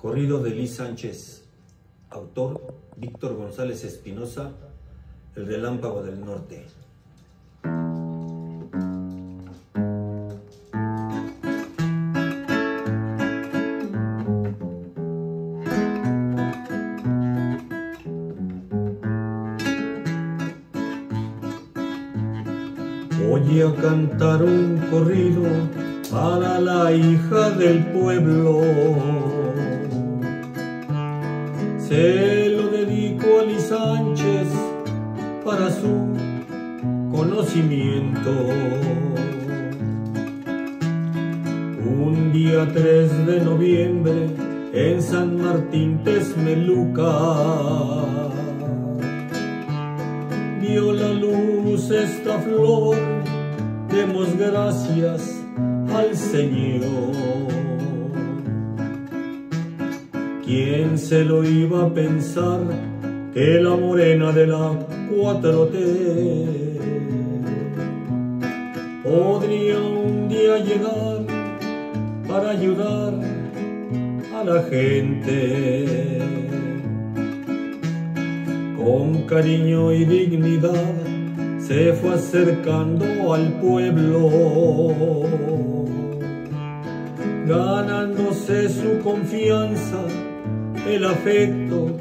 Corrido de Liz Sánchez. Autor Víctor González Espinosa, El Relámpago del Norte. Voy a cantar un corrido para la hija del pueblo. Se lo dedico a Liz Sánchez para su conocimiento. Un día 3 de noviembre en San Martín Texmelucan vio la luz esta flor. Demos gracias al Señor. ¿Quién se lo iba a pensar que la morena de la 4T podría un día llegar para ayudar a la gente? Con cariño y dignidad se fue acercando al pueblo, ganándose su confianza, el afecto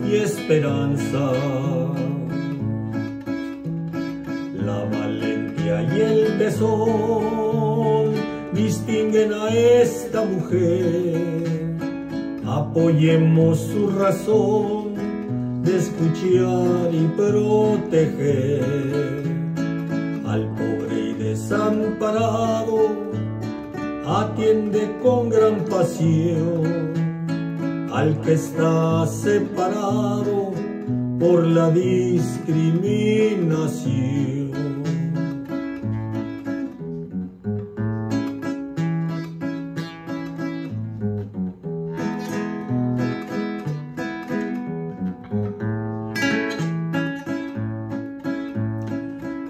y esperanza. La valentía y el tesón distinguen a esta mujer. Apoyemos su razón de escuchar y proteger al pobre y desamparado. Atiende con gran pasión al que está separado por la discriminación.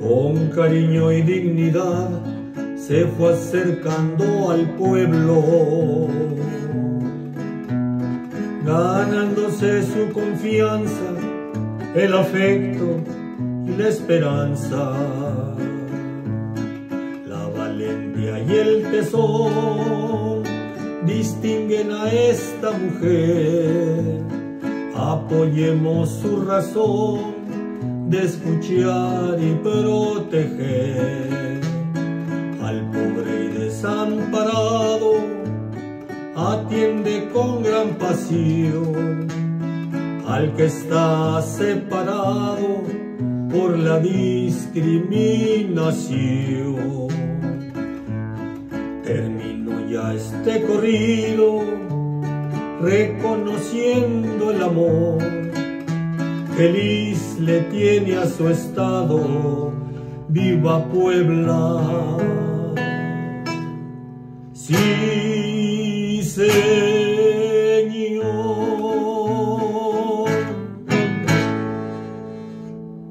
Con cariño y dignidad se fue acercando al pueblo, ganándose su confianza, el afecto y la esperanza. La valentía y el tesón distinguen a esta mujer. Apoyemos su razón de escuchar y proteger al pobre y desamparado. Atiende con gran pasión al que está separado por la discriminación. Termino ya este corrido reconociendo el amor que Liz le tiene a su estado. ¡Viva Puebla! Sí,